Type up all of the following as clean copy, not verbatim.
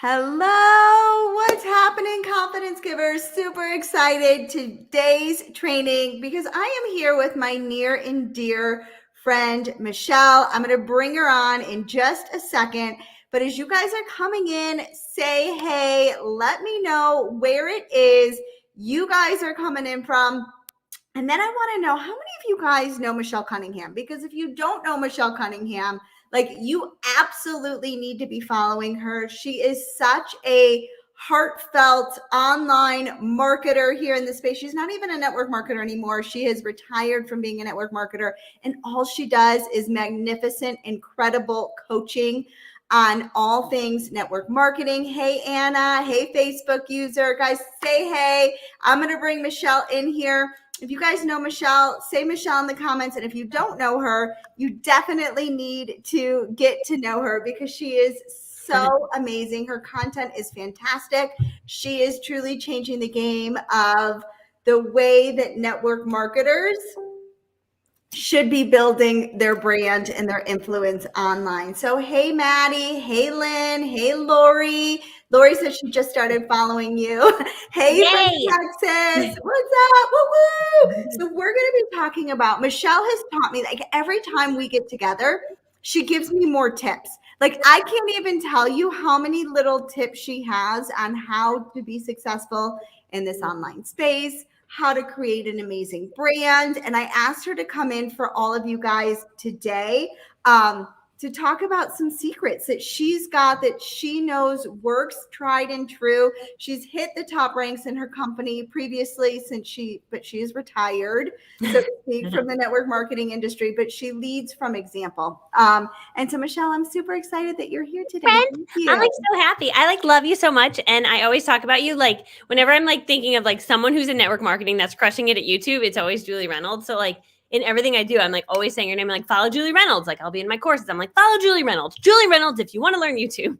Hello, what's happening, confidence givers? Super excited today's training because I am here with my near and dear friend, Michelle. I'm going to bring her on in just a second. But as you guys are coming in, say hey, let me know where it is you guys are coming in from. And then I want to know how many of you guys know Michelle Cunningham? Because if you don't know Michelle Cunningham, like you absolutely need to be following her. She is such a heartfelt online marketer here in the space. She's not even a network marketer anymore. She has retired from being a network marketer, and all she does is magnificent, incredible coaching on all things network marketing. Hey, Anna. Hey, Facebook user. Guys, say hey. I'm going to bring Michelle in here. If you guys know Michelle, say Michelle in the comments. And if you don't know her, you definitely need to get to know her because she is so amazing. Her content is fantastic. She is truly changing the game of the way that network marketers should be building their brand and their influence online. So, hey, Maddie. Hey, Lynn. Hey, Lori. Lori says she just started following you. Hey, from Texas. What's up? Woo-woo. So we're going to be talking about, Michelle has taught me, like every time we get together, she gives me more tips. Like I can't even tell you how many little tips she has on how to be successful in this online space, how to create an amazing brand. And I asked her to come in for all of you guys today to talk about some secrets that she's got that she knows works, tried and true. She's hit the top ranks in her company previously but she is retired, so to speak, from the network marketing industry, but she leads from example. And so Michelle, I'm super excited that you're here today. Friend, I'm like so happy. I like love you so much. And I always talk about you. Like whenever I'm like thinking of like someone who's in network marketing that's crushing it at YouTube, it's always Julie Reynolds. So like in everything I do, I'm like always saying her name. I'm like, follow Julie Reynolds. Like I'll be in my courses. I'm like, follow Julie Reynolds. Julie Reynolds, if you want to learn YouTube.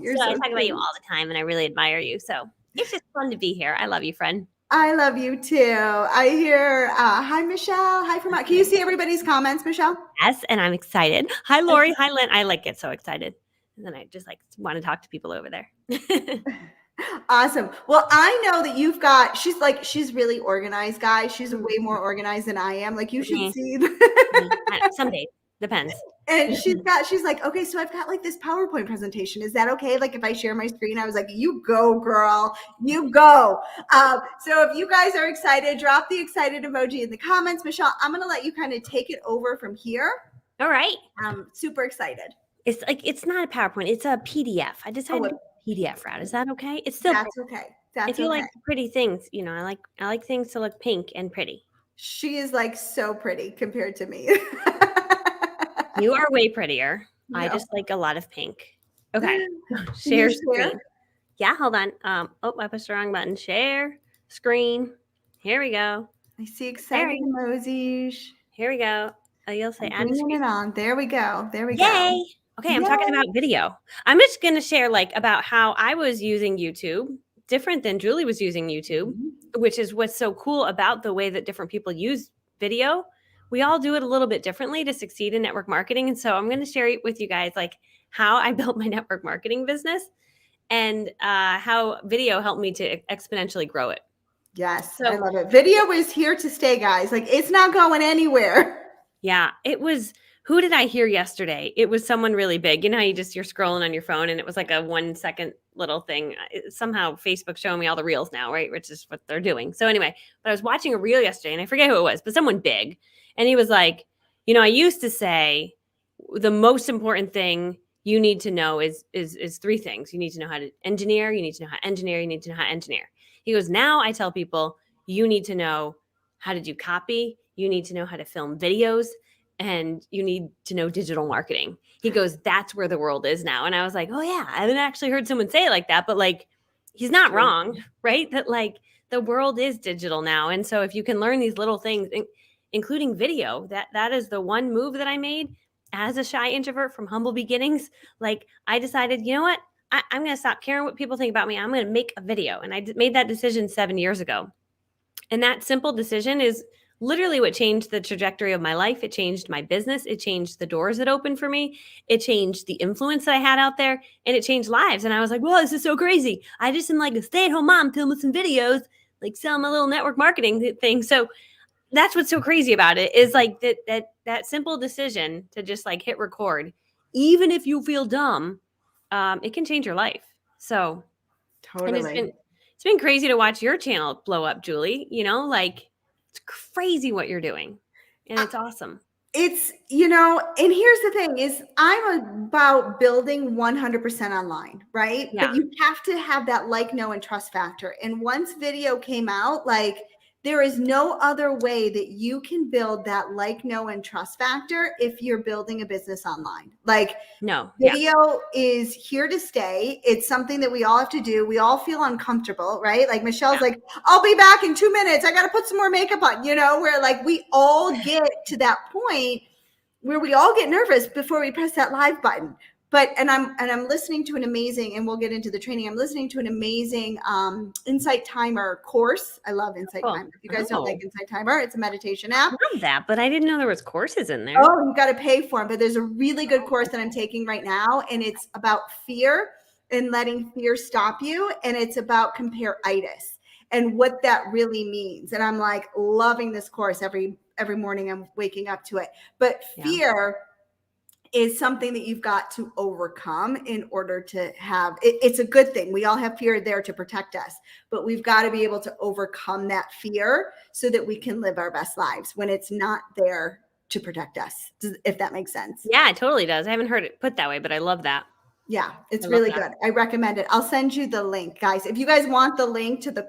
You're so I talk about you all the time and I really admire you. So it's just fun to be here. I love you, friend. I love you too. I hear, hi, Michelle. Hi, from. Can you see everybody's comments, Michelle? Yes, and I'm excited. Hi, Lori. Hi, Lynn. I like get so excited. And then I just like want to talk to people over there. Awesome. Well, I know that she's really organized, guys. She's way more organized than I am. Like you should see. Some days. Depends. And she's like, okay, so I've got like this PowerPoint presentation. Is that okay? Like if I share my screen, I was like, you go, girl, you go. So if you guys are excited, drop the excited emoji in the comments. Michelle, I'm going to let you kind of take it over from here. All right. I'm super excited. It's like, it's not a PowerPoint. It's a PDF. I decided to go PDF route. Is that okay? It's still That's okay. That's if you like pretty things, you know, I like things to look pink and pretty. She is like so pretty compared to me. You are way prettier. No. I just like a lot of pink. Okay. Share screen. Yeah, hold on. I pushed the wrong button. Share screen. Here we go. I see excited emojis. Here we go. You'll say add screen. It on. There we go. There we go. Yay. Okay, I'm talking about video. I'm just going to share like about how I was using YouTube different than Julie was using YouTube, which is what's so cool about the way that different people use video. We all do it a little bit differently to succeed in network marketing. And so I'm going to share with you guys like how I built my network marketing business and how video helped me to exponentially grow it. Yes, so, I love it. Video is here to stay, guys. Like it's not going anywhere. Yeah, it was. Who did I hear yesterday? It was someone really big. You know how you're scrolling on your phone and it was like a 1 second little thing. Somehow Facebook's showing me all the reels now, right? Which is what they're doing. So anyway, but I was watching a reel yesterday and I forget who it was, but someone big. And he was like, you know, I used to say the most important thing you need to know is 3 things. You need to know how to engineer. You need to know how to engineer. You need to know how to engineer. He goes, now I tell people you need to know how to do copy. You need to know how to film videos. And you need to know digital marketing. He goes, that's where the world is now. And I was like, oh yeah, I haven't actually heard someone say it like that, but like, he's not wrong, right? That like the world is digital now. And so if you can learn these little things, including video, that is the one move that I made as a shy introvert from humble beginnings. Like I decided, you know what? I'm going to stop caring what people think about me. I'm going to make a video. And I made that decision 7 years ago. And that simple decision is literally what changed the trajectory of my life. It changed my business. It changed the doors that opened for me. It changed the influence that I had out there, and it changed lives. And I was like, whoa, this is so crazy. I just am like a stay-at-home mom filming some videos, like selling my little network marketing thing. So that's what's so crazy about it, is like that simple decision to just like hit record, even if you feel dumb, it can change your life. So, and Totally. it's been crazy to watch your channel blow up, Julie. Like it's crazy what you're doing, and it's awesome. It's, and here's the thing is I'm about building 100% online, right? Yeah. But you have to have that like, know, and trust factor. And once video came out, like there is no other way that you can build that like, know, and trust factor if you're building a business online. Like No. Yeah. video is here to stay. It's something that we all have to do. We all feel uncomfortable, right? Like Michelle's like, I'll be back in 2 minutes. I got to put some more makeup on, where like we all get to that point where we all get nervous before we press that live button. But I'm listening to an amazing, and we'll get into the training. I'm listening to an amazing Insight Timer course. I love Insight Cool. Timer. If you guys don't like Insight Timer, it's a meditation app. Love that, but I didn't know there was courses in there. Oh, you got to pay for them. But there's a really good course that I'm taking right now, and it's about fear and letting fear stop you, and it's about compare-itis and what that really means. And I'm like loving this course every morning. I'm waking up to it. But fear is something that you've got to overcome in order to have it. It's a good thing. We all have fear there to protect us, but we've got to be able to overcome that fear so that we can live our best lives when it's not there to protect us, if that makes sense. Yeah, it totally does. I haven't heard it put that way, but I love that. Yeah, it's really good. I recommend it. I'll send you the link, guys. If you guys want the link to the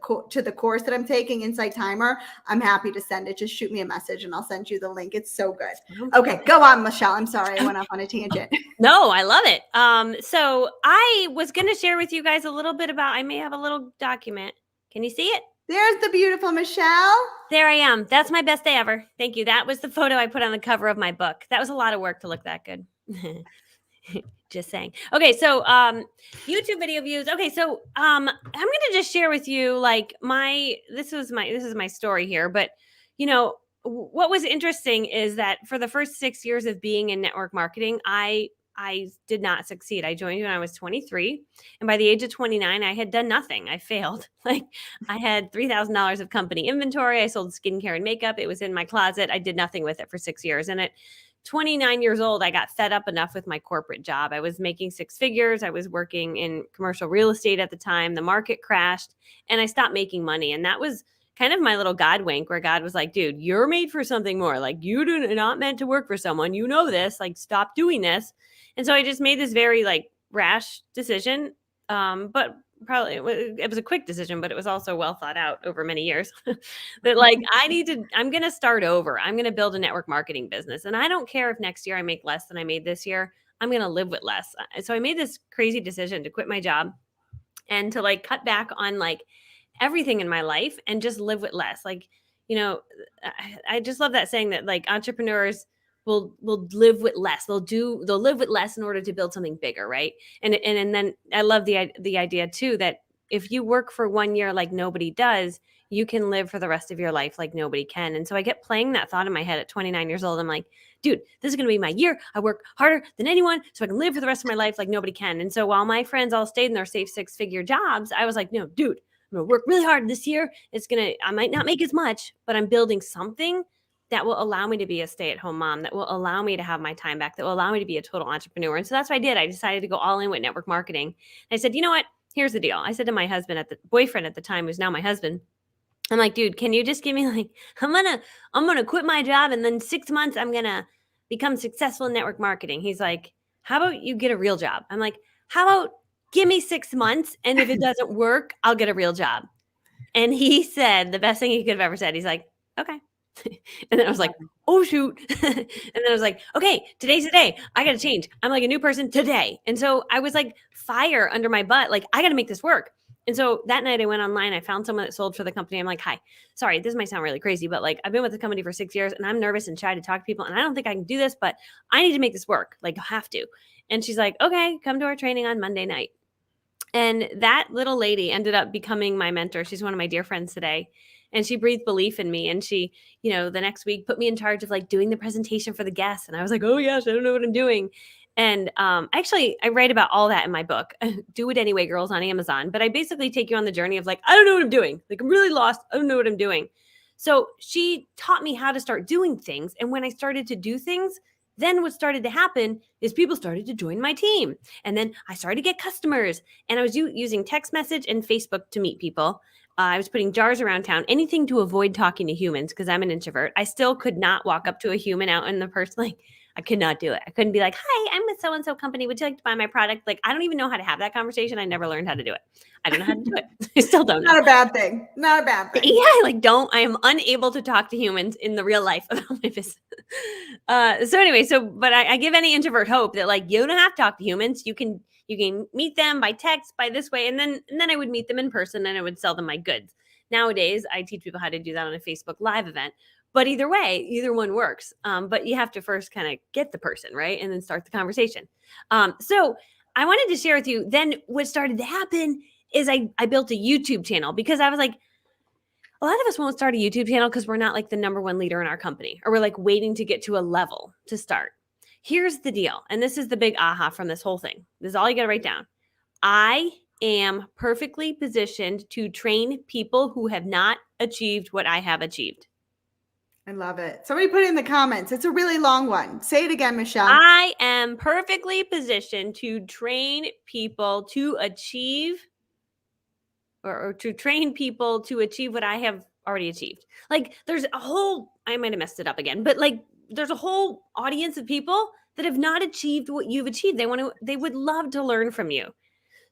course that I'm taking, Insight Timer, I'm happy to send it. Just shoot me a message and I'll send you the link. It's so good. Okay, go on, Michelle. I'm sorry, I went off on a tangent. No, I love it. So I was going to share with you guys a little bit about, I may have a little document. Can you see it? There's the beautiful Michelle. There I am. That's my best day ever. Thank you. That was the photo I put on the cover of my book. That was a lot of work to look that good. Just saying. Okay, so YouTube video views. Okay, so I'm gonna just share with you like this is my story here. But what was interesting is that for the first 6 years of being in network marketing, I did not succeed. I joined when I was 23, and by the age of 29, I had done nothing. I failed. Like I had $3,000 of company inventory. I sold skincare and makeup. It was in my closet. I did nothing with it for 6 years, and at 29 years old, I got fed up enough with my corporate job. I was making six figures. I was working in commercial real estate at the time. The market crashed and I stopped making money. And that was kind of my little God wink where God was like, dude, you're made for something more. Like you're not meant to work for someone. You know this, like stop doing this. And so I just made this very like rash decision. But probably it was a quick decision, but it was also well thought out over many years that like I'm going to start over. I'm going to build a network marketing business. And I don't care if next year I make less than I made this year. I'm going to live with less. So I made this crazy decision to quit my job and to like cut back on like everything in my life and just live with less. Like, I just love that saying that like entrepreneurs will live with less. They'll live with less in order to build something bigger, right? And then I love the idea too that if you work for 1 year like nobody does, you can live for the rest of your life like nobody can. And so I kept playing that thought in my head at 29 years old. I'm like, dude, this is going to be my year. I work harder than anyone so I can live for the rest of my life like nobody can. And so while my friends all stayed in their safe six-figure jobs, I was like, no, dude, I'm going to work really hard this year. I might not make as much, but I'm building something that will allow me to be a stay-at-home mom, that will allow me to have my time back, that will allow me to be a total entrepreneur. And so that's what I did. I decided to go all in with network marketing. And I said, you know what? Here's the deal. I said to my boyfriend at the time, who's now my husband, I'm like, dude, can you just give me like, I'm gonna quit my job and then 6 months I'm gonna become successful in network marketing. He's like, how about you get a real job? I'm like, how about give me 6 months and if it doesn't work, I'll get a real job. And he said the best thing he could have ever said. He's like, okay. And then I was like, oh, shoot. And then I was like, okay, today's the day. I got to change. I'm like a new person today. And so I was like fire under my butt. Like, I got to make this work. And so that night I went online. I found someone that sold for the company. I'm like, hi, sorry, this might sound really crazy, but like I've been with the company for 6 years and I'm nervous and shy to talk to people. And I don't think I can do this, but I need to make this work. Like, I have to. And she's like, okay, come to our training on Monday night. And that little lady ended up becoming my mentor. She's one of my dear friends today. And she breathed belief in me. And she, the next week put me in charge of like doing the presentation for the guests. And I was like, oh yes, I don't know what I'm doing. And actually, I write about all that in my book, Do It Anyway, Girls, on Amazon. But I basically take you on the journey of like, I don't know what I'm doing. Like, I'm really lost. I don't know what I'm doing. So she taught me how to start doing things. And when I started to do things, then what started to happen is people started to join my team. And then I started to get customers. And I was using text message and Facebook to meet people. I was putting jars around town, anything to avoid talking to humans because I'm an introvert. I still could not walk up to a human out in the person. Like, I could not do it. I couldn't be like, hi, I'm with so-and-so company. Would you like to buy my product? Like, I don't even know how to have that conversation. I never learned how to do it. I don't know how to do it. I still don't know. Not a bad thing. Not a bad thing. Yeah, I am unable to talk to humans in the real life about my business. But I give any introvert hope that like, you don't have to talk to humans. You can meet them by text, by this way. And then I would meet them in person and I would sell them my goods. Nowadays, I teach people how to do that on a Facebook Live event. But either way, either one works. But you have to first kind of get the person, right? And then start the conversation. So I wanted to share with you then what started to happen is I built a YouTube channel because I was like, a lot of us won't start a YouTube channel because we're not like the number one leader in our company, or we're like waiting to get to a level to start. Here's the deal. And this is the big aha from this whole thing. This is all you got to write down. I am perfectly positioned to train people who have not achieved what I have achieved. I love it. Somebody put it in the comments. It's a really long one. Say it again, Michelle. I am perfectly positioned to train people to achieve or to train people to achieve what I have already achieved. Like there's a whole, I might have messed it up again, but like there's a whole audience of people that have not achieved what you've achieved. They would love to learn from you.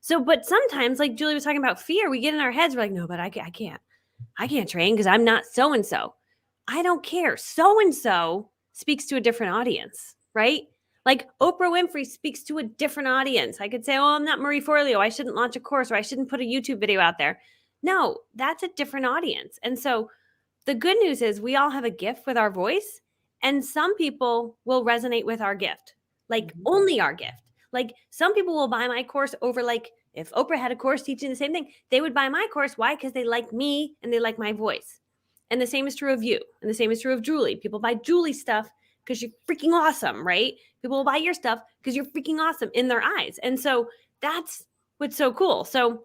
So, but sometimes like Julie was talking about fear, we get in our heads, we're like, no, but I can't train because I'm not so-and-so. I don't care. So-and-so speaks to a different audience, right? Like Oprah Winfrey speaks to a different audience. I could say, oh, I'm not Marie Forleo. I shouldn't launch a course or I shouldn't put a YouTube video out there. No, that's a different audience. And so the good news is we all have a gift with our voice and some people will resonate with our gift, like only our gift. Like some people will buy my course over like if Oprah had a course teaching the same thing, they would buy my course. Why? Because they like me and they like my voice. And the same is true of you. And the same is true of Julie. People buy Julie's stuff because you're freaking awesome, right? People will buy your stuff because you're freaking awesome in their eyes. And so that's what's so cool. So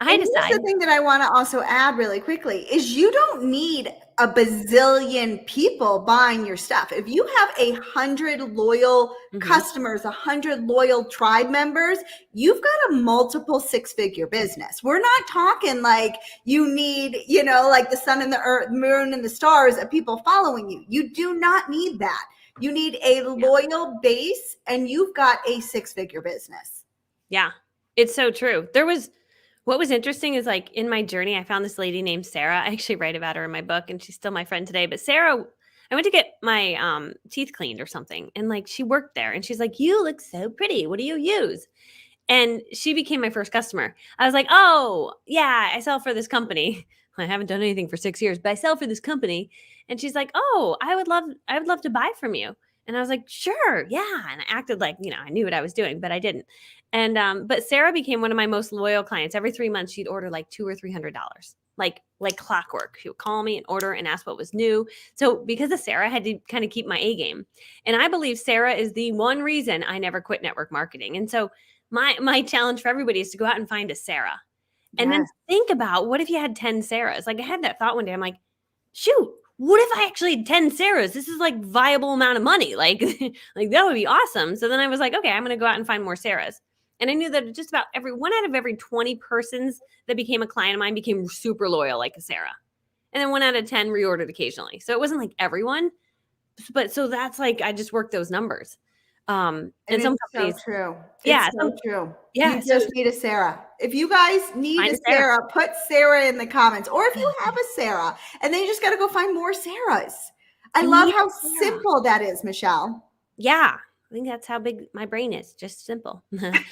I decided. Here's the thing that I want to also add really quickly is you don't need a bazillion people buying your stuff. If you have 100 loyal customers, 100 loyal tribe members, you've got a multiple six-figure business. We're not talking like you need, like the sun and the earth, moon and the stars of people following you. You do not need that. You need a loyal base and you've got a six-figure business. Yeah, it's so true. What was interesting is like in my journey, I found this lady named Sarah. I actually write about her in my book and she's still my friend today. But Sarah, I went to get my teeth cleaned or something. And like she worked there and she's like, you look so pretty. What do you use? And she became my first customer. I was like, oh, yeah, I sell for this company. I haven't done anything for 6 years, but I sell for this company. And she's like, oh, I would love to buy from you. And I was like, sure, yeah. And I acted like, I knew what I was doing, but I didn't. And but Sarah became one of my most loyal clients. Every 3 months, she'd order like $200 or $300, like clockwork. She would call me and order and ask what was new. So because of Sarah, I had to kind of keep my A game. And I believe Sarah is the one reason I never quit network marketing. And so my challenge for everybody is to go out and find a Sarah. And then think about what if you had 10 Sarahs? Like I had that thought one day. I'm like, shoot, what if I actually had 10 Sarahs? This is like viable amount of money. Like that would be awesome. So then I was like, okay, I'm going to go out and find more Sarahs. And I knew that just about one out of every 20 persons that became a client of mine became super loyal, like a Sarah. And then 1 out of 10 reordered occasionally. So it wasn't like everyone, but so that's like, I just worked those numbers. And some companies, so true. Yeah. It's so true. Yeah. You just need a Sarah. If you guys need a Sarah, put Sarah in the comments. Or if you have a Sarah and then you just got to go find more Sarahs. I love how simple that is, Michelle. Yeah. I think that's how big my brain is. Just simple. I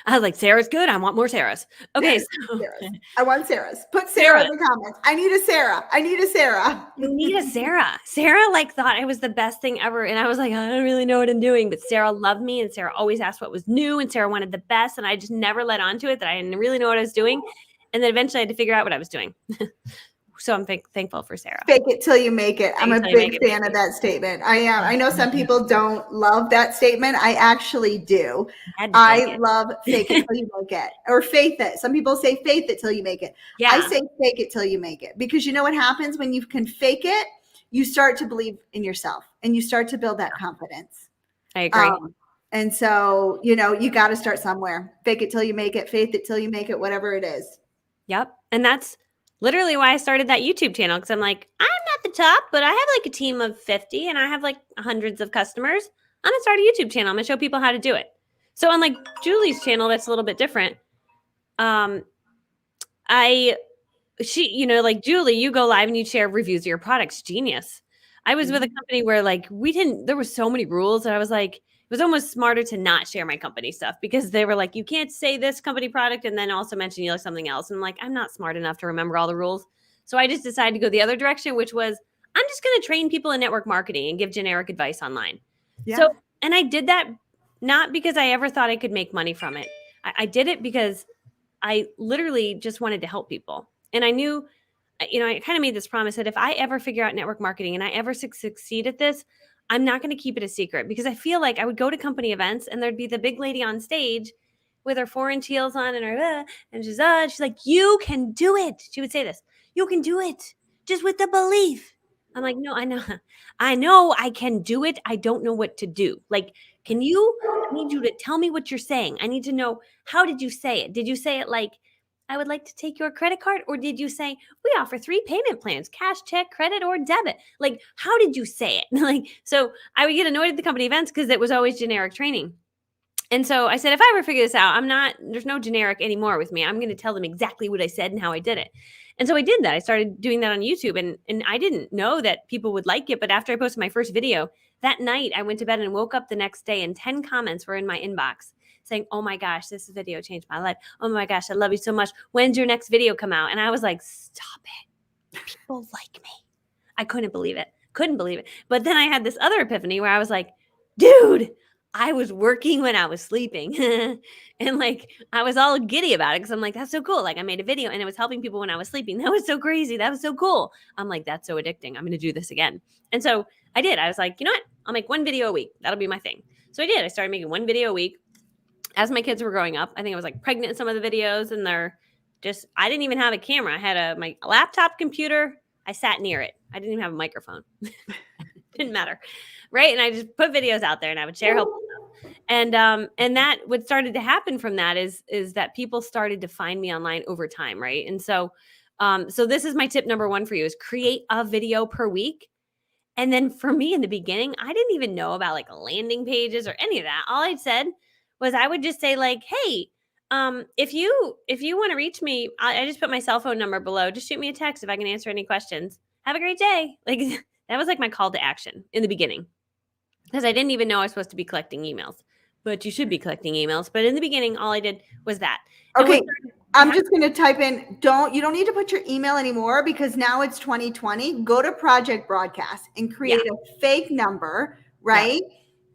was like, Sarah's good. I want more Sarah's. Okay. So Sarah's. I want Sarah's. Put Sarah Sarah. in the comments. I need a Sarah. I need a Sarah. You need a Sarah. Sarah like thought I was the best thing ever. And I was like, I don't really know what I'm doing. But Sarah loved me, and Sarah always asked what was new, and Sarah wanted the best. And I just never let on to it that I didn't really know what I was doing. And then eventually I had to figure out what I was doing. So I'm thankful for Sarah. Fake it till you make it. I'm a big fan of that statement. I am. I know some people don't love that statement. I actually do. I love fake it till you make it, or faith it. Some people say faith it till you make it. Yeah. I say fake it till you make it, because you know what happens when you can fake it? You start to believe in yourself, and you start to build that confidence. I agree. And so, you know, you got to start somewhere. Fake it till you make it, faith it till you make it, whatever it is. Yep. And that's literally why I started that YouTube channel, because I'm like, I'm not the top, but I have like a team of 50 and I have like hundreds of customers. I'm going to start a YouTube channel. I'm going to show people how to do it. So unlike Julie's channel, that's a little bit different. Like Julie, you go live and you share reviews of your products. Genius. I was with a company where like there were so many rules that I was like, it was almost smarter to not share my company stuff, because they were like, you can't say this company product and then also mention you like something else. And I'm like, I'm not smart enough to remember all the rules. So I just decided to go the other direction, which was, I'm just going to train people in network marketing and give generic advice online. Yeah. So, and I did that not because I ever thought I could make money from it. I did it because I literally just wanted to help people. And I knew, I kind of made this promise that if I ever figure out network marketing and I ever succeed at this, I'm not going to keep it a secret, because I feel like I would go to company events and there'd be the big lady on stage with her 4-inch heels on and her, and she's like, you can do it. She would say this, you can do it just with the belief. I'm like, no, I know I can do it. I don't know what to do. Like, I need you to tell me what you're saying. I need to know, how did you say it? Did you say it like, I would like to take your credit card? Or did you say, we offer 3 payment plans, cash, check, credit, or debit? Like, how did you say it? So I would get annoyed at the company events because it was always generic training. And so I said, if I ever figure this out, there's no generic anymore with me. I'm going to tell them exactly what I said and how I did it. And so I did that. I started doing that on YouTube, and I didn't know that people would like it. But after I posted my first video that night, I went to bed and woke up the next day and 10 comments were in my inbox saying, oh my gosh, this video changed my life. Oh my gosh, I love you so much. When's your next video come out? And I was like, stop it. People like me. I couldn't believe it. But then I had this other epiphany where I was like, dude, I was working when I was sleeping. And like, I was all giddy about it because I'm like, that's so cool. Like, I made a video and it was helping people when I was sleeping. That was so crazy. That was so cool. I'm like, that's so addicting. I'm going to do this again. And so I did. I was like, you know what? I'll make 1 video a week. That'll be my thing. So I did. I started making 1 video a week. As my kids were growing up, I think I was like pregnant in some of the videos, and I didn't even have a camera. I had my laptop computer. I sat near it. I didn't even have a microphone. Didn't matter. Right. And I just put videos out there and I would share helpful stuff. And that what started to happen from that is that people started to find me online over time. Right. And so this is my tip number 1 for you, is create a video per week. And then for me in the beginning, I didn't even know about like landing pages or any of that. All I said was I would just say like, hey, if you want to reach me, I just put my cell phone number below. Just shoot me a text if I can answer any questions. Have a great day. Like, that was like my call to action in the beginning, because I didn't even know I was supposed to be collecting emails. But you should be collecting emails. But in the beginning, all I did was that. Okay, I'm just going to type in, you don't need to put your email anymore, because now it's 2020. Go to Project Broadcast and create a fake number, right?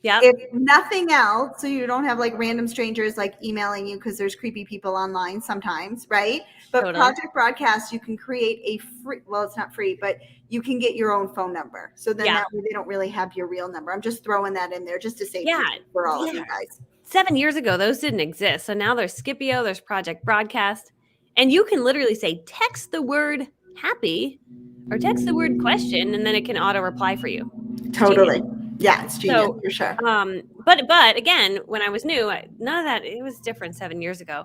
Yeah. If nothing else, so you don't have like random strangers like emailing you, because there's creepy people online sometimes, right? But totally. Project Broadcast, you can create a free, well, it's not free, but you can get your own phone number. So then that way they don't really have your real number. I'm just throwing that in there just to save for all of you guys. 7 years ago, those didn't exist. So now there's Scipio, there's Project Broadcast, and you can literally say, text the word happy or text the word question, and then it can auto reply for you. Totally. Genius. Yeah, it's genius for sure. But again, when I was new, none of that, it was different 7 years ago.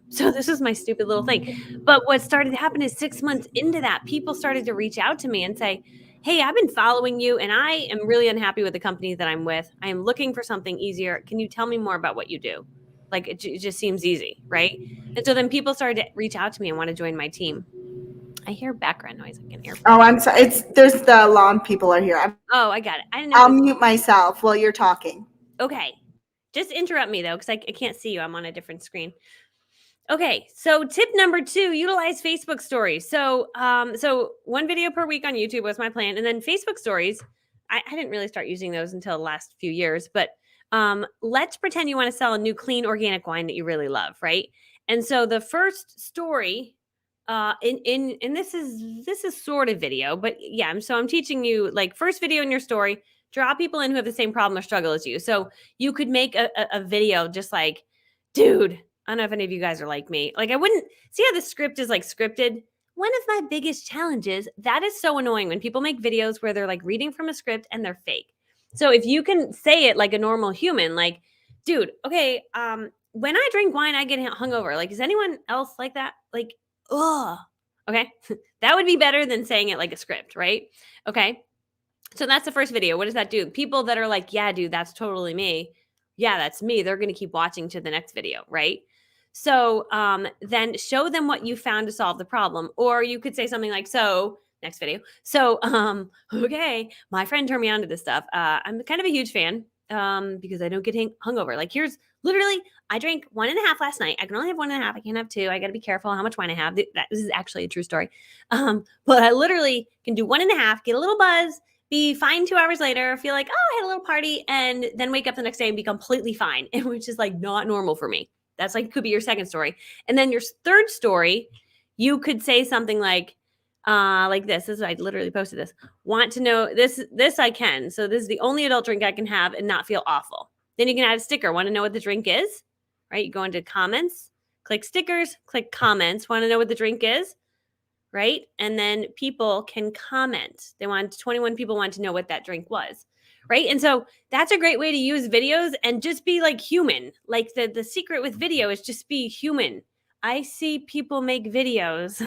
So this was my stupid little thing. But what started to happen is 6 months into that, people started to reach out to me and say, hey, I've been following you and I am really unhappy with the company that I'm with. I am looking for something easier. Can you tell me more about what you do? Like, it just seems easy, right? And so then people started to reach out to me and want to join my team. I hear background noise. I can hear. Oh, I'm sorry. There's the lawn people are here. I got it. I'll mute myself while you're talking. Okay. Just interrupt me though, because I can't see you. I'm on a different screen. Okay, so tip number 2, utilize Facebook stories. So one video per week on YouTube was my plan, and then Facebook stories. I didn't really start using those until the last few years, but let's pretend you want to sell a new clean organic wine that you really love, right? And so the first story, in this is sort of video, but yeah, I'm teaching you like first video in your story, draw people in who have the same problem or struggle as you. So you could make a video just like, dude. I don't know if any of you guys are like me. Like, I wouldn't see how the script is like scripted. One of my biggest challenges, that is so annoying when people make videos where they're like reading from a script and they're fake. So if you can say it like a normal human, like, dude, okay, when I drink wine, I get hungover. Like, is anyone else like that? Like, ugh. Okay. That would be better than saying it like a script, right? Okay. So that's the first video. What does that do? People that are like, yeah, dude, that's totally me. Yeah, that's me. They're going to keep watching to the next video, right? So then show them what you found to solve the problem. Or you could say something like, so next video. So, okay, my friend turned me on to this stuff. I'm kind of a huge fan because I don't get hungover. Like here's literally, I drank 1.5 last night. I can only have 1.5. I can't have 2. I got to be careful how much wine I have. This is actually a true story. But I literally can do 1.5, get a little buzz, be fine 2 hours later, feel like, oh, I had a little party, and then wake up the next day and be completely fine, which is like not normal for me. That's like, could be your second story. And then your third story, you could say something like this. I literally posted this. Want to know this I can. So this is the only adult drink I can have and not feel awful. Then you can add a sticker. Want to know what the drink is? Right? You go into comments, click stickers, click comments. Want to know what the drink is? Right? And then people can comment. 21 people want to know what that drink was. Right? And so that's a great way to use videos and just be like human. Like the secret with video is just be human. I see people make videos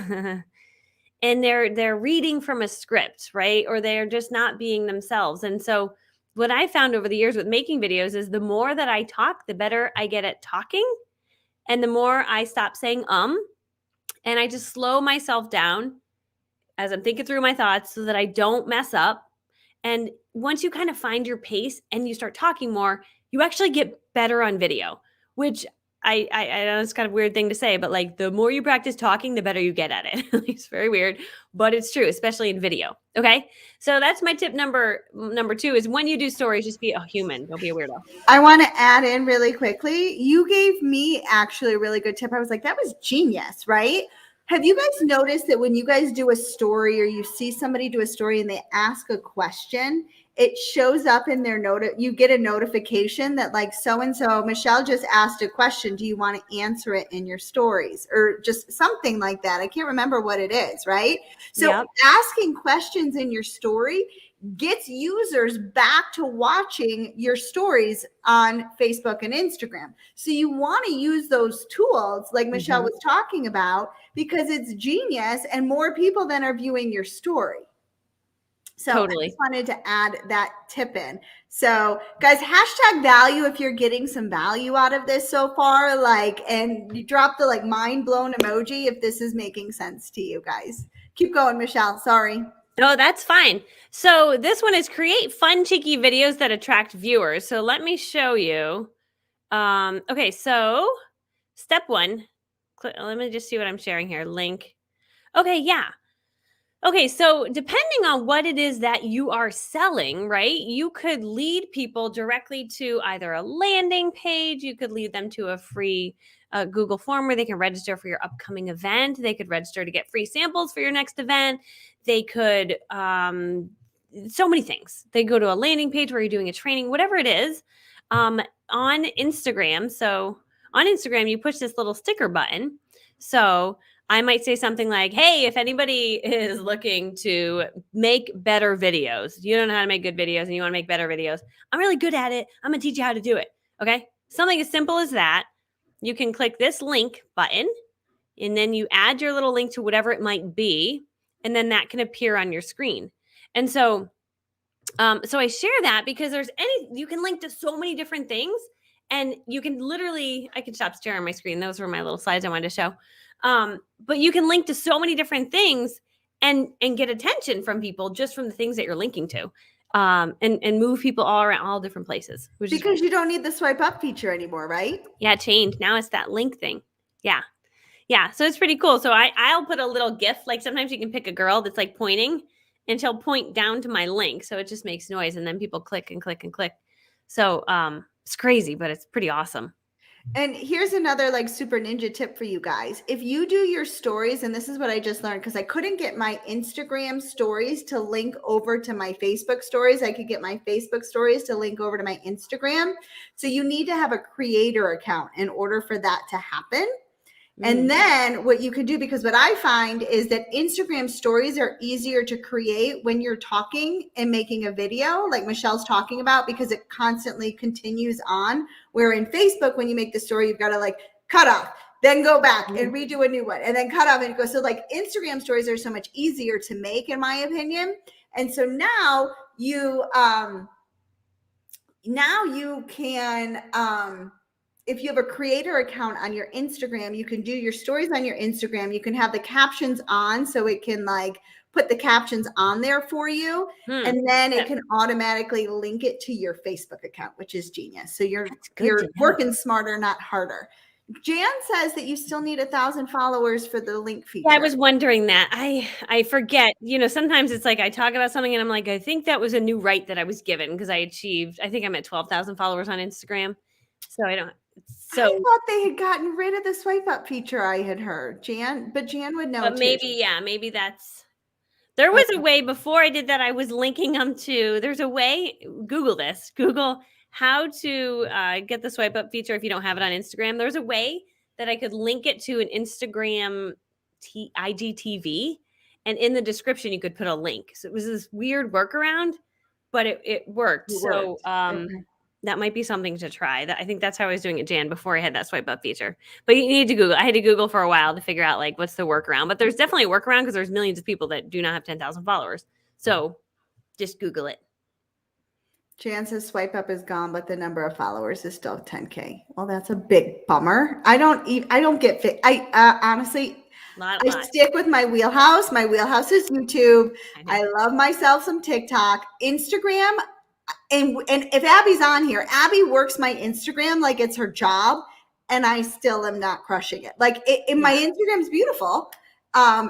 and they're reading from a script, right? Or they're just not being themselves. And so what I found over the years with making videos is the more that I talk, the better I get at talking. And the more I stop saying and I just slow myself down as I'm thinking through my thoughts so that I don't mess up. And once you kind of find your pace and you start talking more, you actually get better on video, which I know it's kind of a weird thing to say, but like the more you practice talking, the better you get at it. It's very weird, but it's true, especially in video. Okay. So that's my tip number 2 is when you do stories, just be a human. Don't be a weirdo. I want to add in really quickly. You gave me actually a really good tip. I was like, that was genius, right? Have you guys noticed that when you guys do a story or you see somebody do a story and they ask a question, it shows up in their you get a notification that like so-and-so, Michelle just asked a question. Do you want to answer it in your stories or just something like that? I can't remember what it is, right? So Yep. asking questions in your story gets users back to watching your stories on Facebook and Instagram. So you want to use those tools like Michelle was talking about because it's genius and more people then are viewing your story. So Totally. I just wanted to add that tip in. So guys, hashtag value if you're getting some value out of this so far, and you drop the mind blown emoji if this is making sense to you guys. Keep going, Michelle. Sorry. No, that's fine. So this one is create fun, cheeky videos that attract viewers. So let me show you. Okay, so step 1. Let me just see what I'm sharing here. Link. Okay, yeah. Okay, so depending on what it is that you are selling, right, you could lead people directly to either a landing page. You could lead them to a free Google form where they can register for your upcoming event. They could register to get free samples for your next event. They could, so many things. They go to a landing page where you're doing a training, whatever it is, on Instagram. So on Instagram, you push this little sticker button. So I might say something like, hey, if anybody is looking to make better videos, you don't know how to make good videos and you want to make better videos, I'm really good at it. I'm going to teach you how to do it. Okay. Something as simple as that. You can click this link button and then you add your little link to whatever it might be. And then that can appear on your screen. And so I share that because you can link to so many different things and you can literally, I can stop sharing my screen. Those were my little slides I wanted to show. But you can link to so many different things and get attention from people just from the things that you're linking to. and move people all around all different places. Which is Because you don't need the swipe up feature anymore, right? yeah, it changed. Now it's that link thing. Yeah. Yeah. So it's pretty cool. So I'll put a little GIF. Like sometimes you can pick a girl that's like pointing and she'll point down to my link. So it just makes noise and then people click and click and click. So it's crazy, but it's pretty awesome. And here's another like super ninja tip for you guys. If you do your stories, and this is what I just learned because I couldn't get my Instagram stories to link over to my Facebook stories. I could get my Facebook stories to link over to my Instagram. So you need to have a creator account in order for that to happen. And then what you could do, because what I find is that Instagram stories are easier to create when you're talking and making a video like Michelle's talking about, because it constantly continues on. Where in Facebook, when you make the story, you've got to like cut off, then go back and redo a new one and then cut off and go. So like Instagram stories are so much easier to make, in my opinion. And so now you can if you have a creator account on your Instagram, you can do your stories on your Instagram. You can have the captions on so it can like put the captions on there for you. And then it can automatically link it to your Facebook account, which is genius. So you're working smarter, not harder. Jan says that you still need 1,000 followers for the link feature. Yeah, I was wondering that. I forget, sometimes it's like I talk about something and I'm like, I think that was a new right that I was given because I think I'm at 12,000 followers on Instagram. So I thought they had gotten rid of the swipe up feature. I had heard but Jan would know. But maybe there was a way before I did that. I was linking them to, there's a way, Google how to get the swipe up feature if you don't have it on Instagram. There's a way that I could link it to an Instagram IGTV, and in the description you could put a link. So it was this weird workaround, but it worked. So that might be something to try. I think that's how I was doing it, Jan, before I had that swipe up feature. But you need to Google. I had to Google for a while to figure out like what's the workaround. But there's definitely a workaround because there's millions of people that do not have 10,000 followers. So just Google it. Jan says swipe up is gone, but the number of followers is still 10K. Well, that's a big bummer. I don't get fit. Honestly, I stick with my wheelhouse. My wheelhouse is YouTube. I love myself some TikTok, Instagram. And if Abby's on here, Abby works my Instagram like it's her job, and I still am not crushing it. Like my Instagram's beautiful.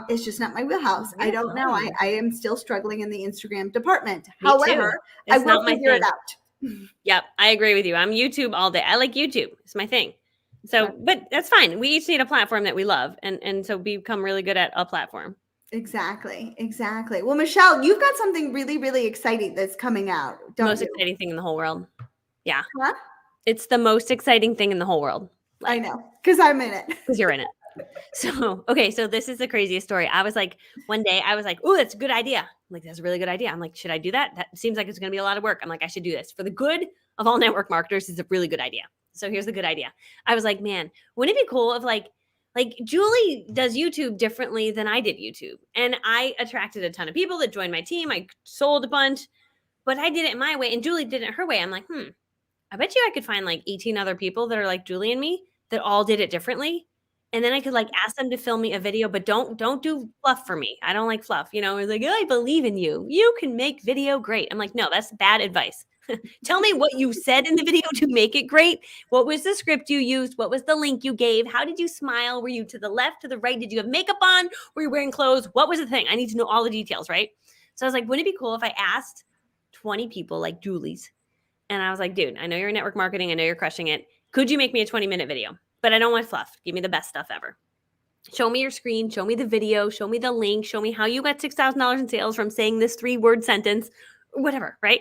It's just not my wheelhouse. I don't know. I am still struggling in the Instagram department. However, I will figure it out. Yep, I agree with you. I'm YouTube all day. I like YouTube. It's my thing. So, but that's fine. We each need a platform that we love, and so become really good at a platform. Exactly. Well, Michelle, you've got something really, really exciting that's coming out. Most exciting thing in the whole world. Yeah. Huh? It's the most exciting thing in the whole world. I know, because I'm in it. Because you're in it. So, okay, so this is the craziest story. I was like, one day I was like, oh, that's a good idea. I'm like, that's a really good idea. I'm like, should I do that? That seems like it's going to be a lot of work. I'm like, I should do this. For the good of all network marketers, it's a really good idea. So here's the good idea. I was like, man, wouldn't it be cool if like Julie does YouTube differently than I did YouTube. And I attracted a ton of people that joined my team. I sold a bunch, but I did it my way and Julie did it her way. I'm like, I bet you I could find like 18 other people that are like Julie and me that all did it differently. And then I could like ask them to film me a video, but don't do fluff for me. I don't like fluff. It's like, I believe in you. You can make video great. I'm like, no, that's bad advice. Tell me what you said in the video to make it great. What was the script you used? What was the link you gave? How did you smile? Were you to the left, to the right? Did you have makeup on? Were you wearing clothes? What was the thing? I need to know all the details, right? So I was like, wouldn't it be cool if I asked 20 people like Julie's? And I was like, dude, I know you're in network marketing. I know you're crushing it. Could you make me a 20-minute video? But I don't want fluff. Give me the best stuff ever. Show me your screen. Show me the video. Show me the link. Show me how you got $6,000 in sales from saying this 3-word sentence, whatever, right?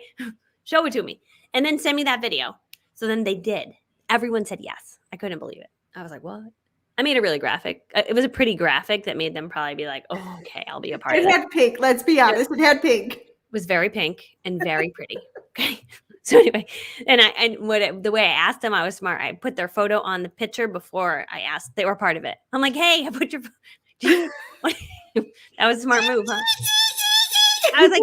Show it to me. And then send me that video. So then they did. Everyone said yes. I couldn't believe it. I was like, what? I made a really graphic. It was a pretty graphic that made them probably be like, oh, okay, I'll be a part of it. It had pink. Let's be honest. It had pink. It was very pink and very pretty. Okay. So anyway, the way I asked them, I was smart. I put their photo on the picture before I asked. They were part of it. I'm like, hey, I put your that was a smart move, huh? I was like,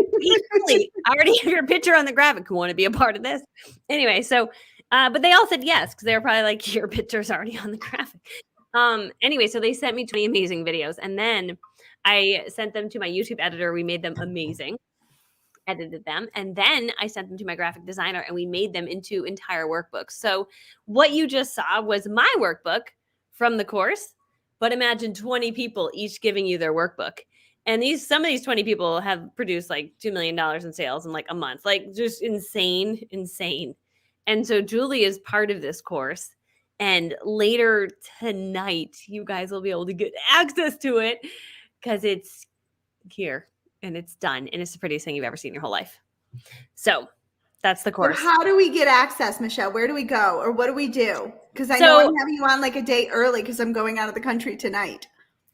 I already have your picture on the graphic. You want to be a part of this? Anyway, so, but they all said yes, because they were probably like, your picture's already on the graphic. Anyway, so they sent me 20 amazing videos. And then I sent them to my YouTube editor. We made them amazing. edited them, and then I sent them to my graphic designer and we made them into entire workbooks. So what you just saw was my workbook from the course, but imagine 20 people each giving you their workbook. And some of these 20 people have produced like $2 million in sales in like a month, like just insane. And so Julie is part of this course. And later tonight, you guys will be able to get access to it because it's here and it's done. And it's the prettiest thing you've ever seen in your whole life. So that's the So course. how do we get access, Michelle? Where do we go, or what do we do? Because I So- know I'm having you on like a day early because I'm going out of the country tonight.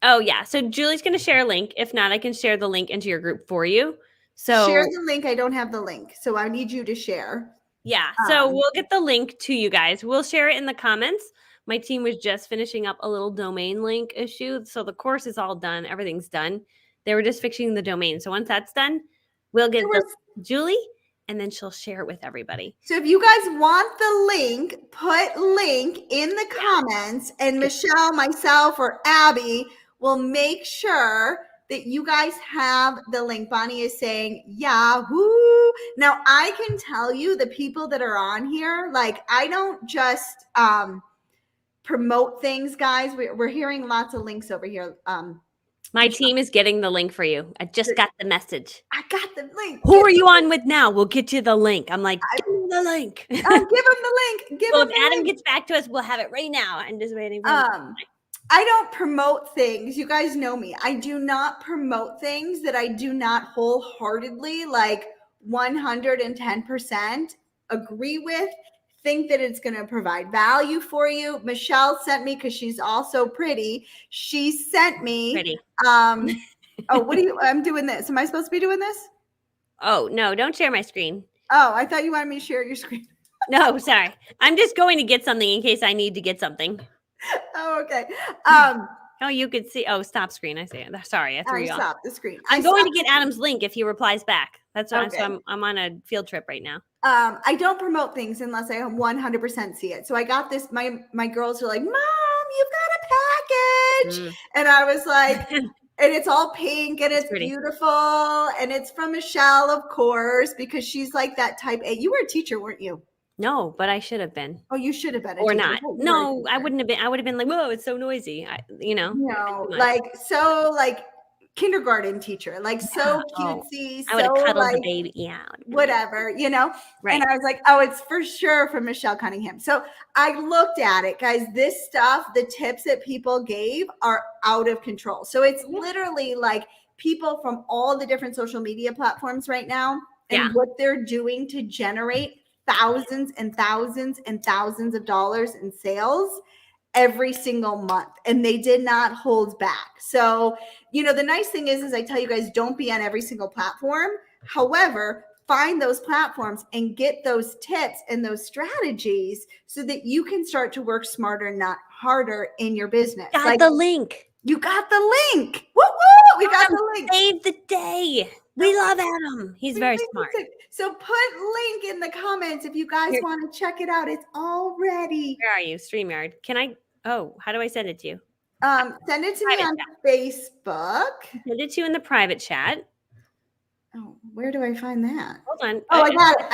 Oh, yeah. So Julie's going to share a link. If not, I can share the link into your group for you. So Share the link. I don't have the link, so I need you to share. yeah. So we'll get the link to you guys. We'll share it in the comments. My team was just finishing up a little domain link issue. So the course is all done. Everything's done. They were just fixing the domain. So once that's done, we'll get the Julie, and then she'll share it with everybody. So if you guys want the link, put link in the comments, and Michelle, myself, or Abby will make sure that you guys have the link. Bonnie is saying, Yahoo. Now, I can tell you the people that are on here, like, I don't just promote things, guys. We're hearing lots of links over here. My team is getting the link for you. I just got the message. I got the link. Who are you on with now? We'll get you the link. I'm like, give me the link. Give them the link. So if Adam gets back to us, we'll have it right now. I'm just waiting for him. I don't promote things. You guys know me. I do not promote things that I do not wholeheartedly, like 110% agree with, think that it's going to provide value for you. Michelle sent me, because she's also pretty. She sent me. Pretty. I'm doing this. Am I supposed to be doing this? Oh, no, don't share my screen. Oh, I thought you wanted me to share your screen. No, sorry. I'm just going to get something in case I need to get something. Oh, okay. Oh, you could see. Oh, stop screen. I see it. Sorry, I threw you off. Stop the screen. I'm going to get Adam's link if he replies back. That's why. Okay. So I'm on a field trip right now. I don't promote things unless I 100% see it. So I got this. My girls are like, "Mom, you've got a package," and I was like, and it's all pink and it's beautiful, and it's from Michelle, of course, because she's like that type A. You were a teacher, weren't you? No, but I should have been. Oh, you should have been. Or not. No, I wouldn't have been. I would have been like, whoa, it's so noisy. No, like kindergarten teacher, like so cutesy. I would have cuddled the baby. Yeah. Whatever, Right. And I was like, oh, it's for sure from Michelle Cunningham. So I looked at it, guys. This stuff, the tips that people gave are out of control. So it's literally like people from all the different social media platforms right now and what they're doing to generate thousands and thousands and thousands of dollars in sales every single month, and they did not hold back. So, the nice thing is I tell you guys, don't be on every single platform. However, find those platforms and get those tips and those strategies so that you can start to work smarter, not harder in your business. Got the link. You got the link. Woo woo! We got the link. Save the day. We love Adam. He's very smart. So put link in the comments if you guys want to check it out. It's all ready. Where are you? StreamYard. How do I send it to you? Send it to me on Facebook. Send it to you in the private chat. Oh, where do I find that? Hold on. Oh, I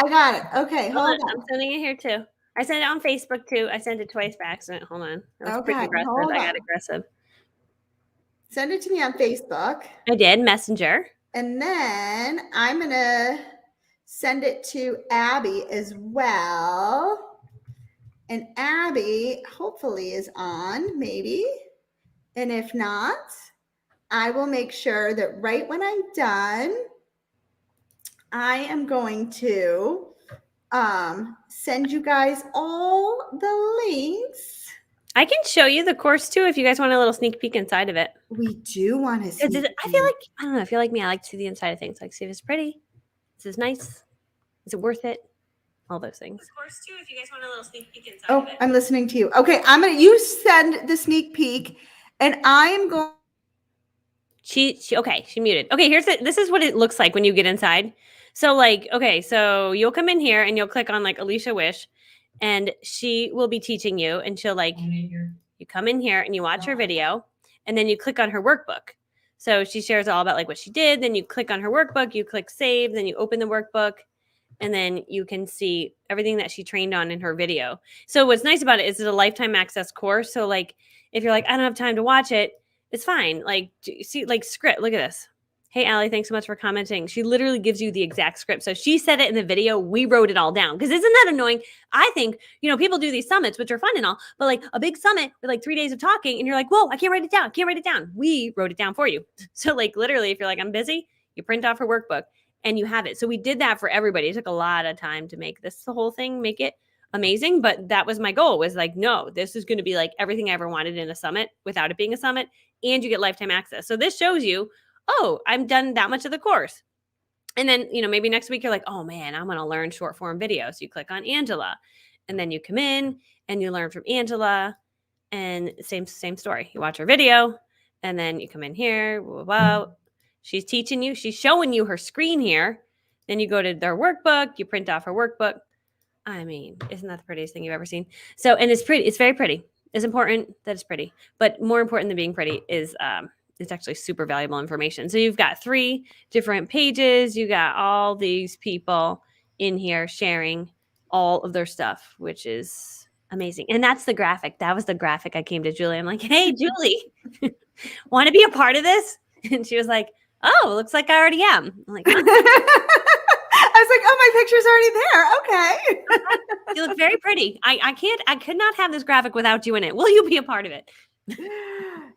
got it. Okay, hold on. I'm sending it here too. I sent it on Facebook too. I sent it twice by accident. Hold on. That was pretty aggressive. I got aggressive. Send it to me on Facebook. I did. Messenger. And then I'm going to send it to Abby as well. And Abby hopefully is on, maybe. And if not, I will make sure that right when I'm done, I am going to send you guys all the links. I can show you the course too if you guys want a little sneak peek inside of it. We do want to see. I feel like me. I like to see the inside of things. Like, see if it's pretty. Is this nice? Is it worth it? All those things. The course too if you guys want a little sneak peek inside of it. I'm listening to you. Okay, you send the sneak peek, and I'm going. She muted. Okay, this is what it looks like when you get inside. So so you'll come in here and you'll click on like Alicia Wish, and she will be teaching you, and she'll you come in here and you watch her video, and then you click on her workbook. So she shares all about like what she did. Then you click on her workbook, you click save, then you open the workbook, and then you can see everything that she trained on in her video. So what's nice about it is it's a lifetime access course. So like if you're like, I don't have time to watch it, it's fine. Like see, like script, look at this. Hey, Allie, thanks so much for commenting. She literally gives you the exact script. So she said it in the video. We wrote it all down. Because isn't that annoying? I think, people do these summits, which are fun and all, but like a big summit with like 3 days of talking and you're like, whoa, I can't write it down. Can't write it down. We wrote it down for you. So like literally, if you're like, I'm busy, you print off her workbook and you have it. So we did that for everybody. It took a lot of time to make this the whole thing, make it amazing. But that was my goal, was like, no, this is going to be like everything I ever wanted in a summit without it being a summit. And you get lifetime access. So this shows you, oh, I'm done that much of the course. And then, maybe next week you're like, oh man, I'm going to learn short form video. So you click on Angela and then you come in and you learn from Angela, and same story. You watch her video and then you come in here. Wow. She's teaching you, she's showing you her screen here. Then you go to their workbook, you print off her workbook. I mean, isn't that the prettiest thing you've ever seen? So, and it's pretty, it's very pretty. It's important that it's pretty, but more important than being pretty is, it's actually super valuable information. So you've got 3 different pages. You got all these people in here sharing all of their stuff, which is amazing. And that's the graphic. That was the graphic I came to Julie. I'm like, hey, Julie, want to be a part of this? And she was like, oh, looks like I already am. I'm like, huh? I was like, oh, my picture's already there. Okay. You look very pretty. I could not have this graphic without you in it. Will you be a part of it?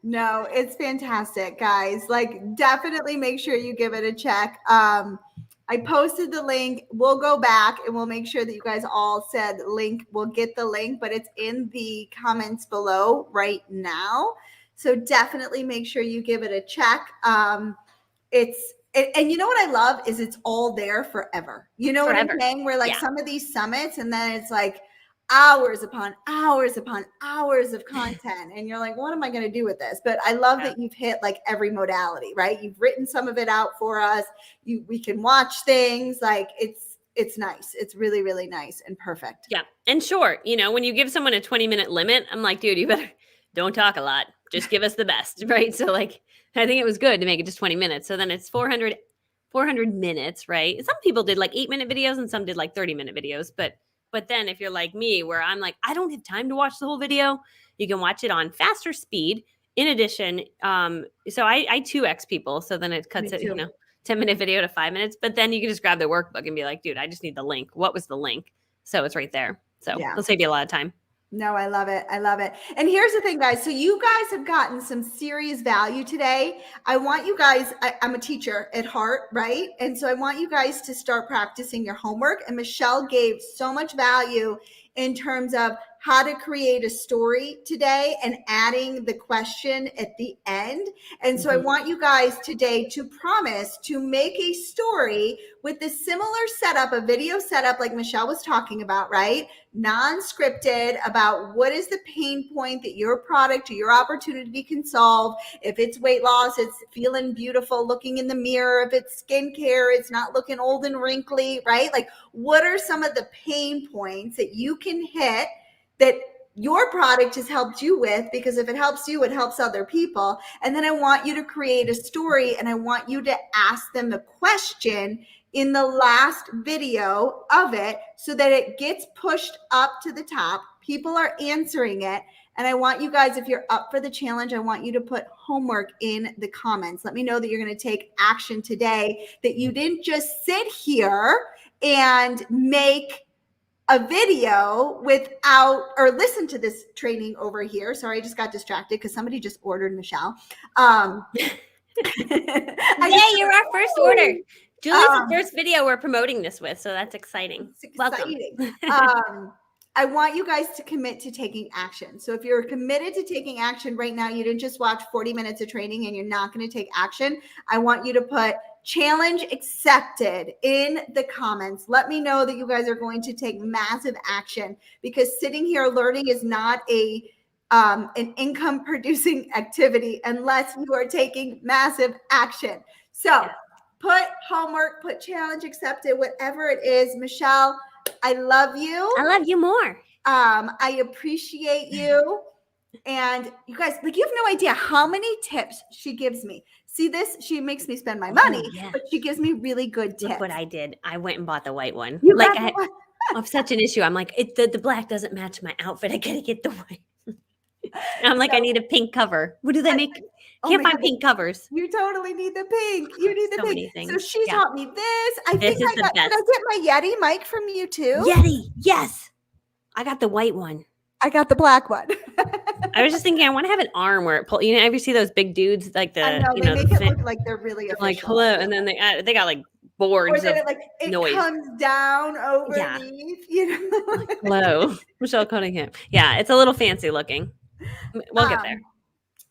No, it's fantastic, guys. Like, definitely make sure you give it a check. I posted the link. We'll go back and we'll make sure that you guys all said link. We'll get the link, but it's in the comments below right now. So definitely make sure you give it a check. And you know what I love is it's all there forever. You know Forever. What I'm saying? Where like Yeah. some of these summits, and then it's like hours upon hours upon hours of content, and you're like, what am I going to do with this? But I love that you've hit like every modality, right? You've written some of it out for us. We can watch things. Like it's nice. It's really, really nice and perfect. Yeah. And short, when you give someone a 20-minute limit, I'm like, dude, you better don't talk a lot. Just give us the best, right? So like, I think it was good to make it just 20 minutes. So then it's 400 minutes, right? Some people did like 8-minute videos and some did like 30-minute videos. But then if you're like me, where I'm like, I don't have time to watch the whole video, you can watch it on faster speed. In addition, so I 2x people. So then it cuts it, 10-minute video to 5 minutes. But then you can just grab the workbook and be like, dude, I just need the link. What was the link? So it's right there. So it'll save you a lot of time. No, I love it. I love it. And here's the thing, guys. So you guys have gotten some serious value today. I want you guys, I'm a teacher at heart, right? And so I want you guys to start practicing your homework. And Michelle gave so much value in terms of how to create a story today and adding the question at the end. And so I want you guys today to promise to make a story with the similar setup, a video setup like Michelle was talking about, right? Non-scripted, about what is the pain point that your product or your opportunity can solve. If it's weight loss, it's feeling beautiful, looking in the mirror. If it's skincare, it's not looking old and wrinkly, right? Like, what are some of the pain points that you can hit that your product has helped you with? Because if it helps you, it helps other people. And then I want you to create a story, and I want you to ask them a question in the last video of it so that it gets pushed up to the top. People are answering it. And I want you guys, if you're up for the challenge, I want you to put homework in the comments. Let me know that you're going to take action today, that you didn't just sit here and make a video without, or listen to this training over here. Sorry, I just got distracted because somebody just ordered Michelle. Yay, you're our first order. Julie's the first video we're promoting this with, so that's exciting. It's exciting. Welcome. I want you guys to commit to taking action. So if you're committed to taking action right now, you didn't just watch 40 minutes of training and you're not going to take action, I want you to put challenge accepted in the comments. Let me know that you guys are going to take massive action, because sitting here learning is not an income producing activity unless you are taking massive action. So put homework, put challenge accepted, whatever it is. Michelle, I love you. I love you more. I appreciate you. And you guys, like, you have no idea how many tips she gives me. See this? She makes me spend my money, yeah. but she gives me really good tips. Look what I did. I went and bought the white one. You Like got the one. I have such an issue. I'm like, the black doesn't match my outfit. I gotta get the white. And I'm like, I need a pink cover. What do they make? Oh Can't my find God, pink covers. you totally need the pink. You need the So pink. many things. So she Yeah. taught me this. I This think is I the got, did I best. get my Yeti mic from you too? Yeti. Yes. I got the white one. I got the black one. I was just thinking, I want to have an arm where it pull. You know, ever see those big dudes like the? I know, You they know, make the it look like they're really official. like hello, and then they got like boards Or of then it noise. comes down Yeah. overneath, you know. Like, hello, Michelle Cunningham. Yeah, it's a little fancy looking. We'll get there.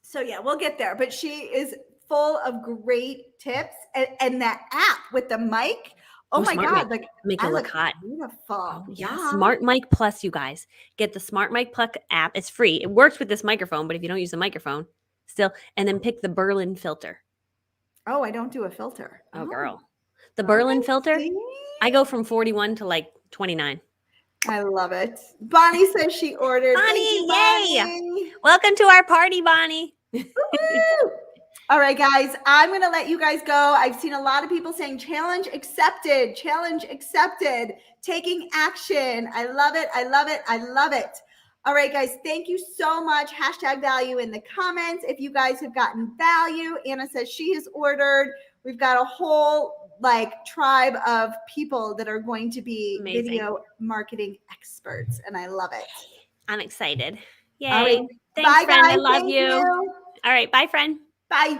So yeah, we'll get there. But she is full of great tips, and that app with the mic. Oh my Smart God! mic. Like, Make it look hot. Beautiful. Oh, yeah. Yeah. Smart Mic Plus, you guys. Get the Smart Mic Plus app. It's free. It works with this microphone, but if you don't use the microphone, still, and then pick the Berlin filter. Oh, I don't do a filter. Oh, girl. The Berlin filter, See? I go from 41 to like 29. I love it. Bonnie says she ordered. Bonnie, Thank you, yay! Bonnie. Welcome to our party, Bonnie. Woo-hoo! All right, guys, I'm going to let you guys go. I've seen a lot of people saying challenge accepted, taking action. I love it. I love it. I love it. All right, guys, thank you so much. #value in the comments. If you guys have gotten value, Anna says she has ordered. We've got a whole tribe of people that are going to be video marketing experts, and I love it. I'm excited. Yay. All right. Thanks, Bye, friend. guys. I love Thank you. All right. Bye, friend. Bye.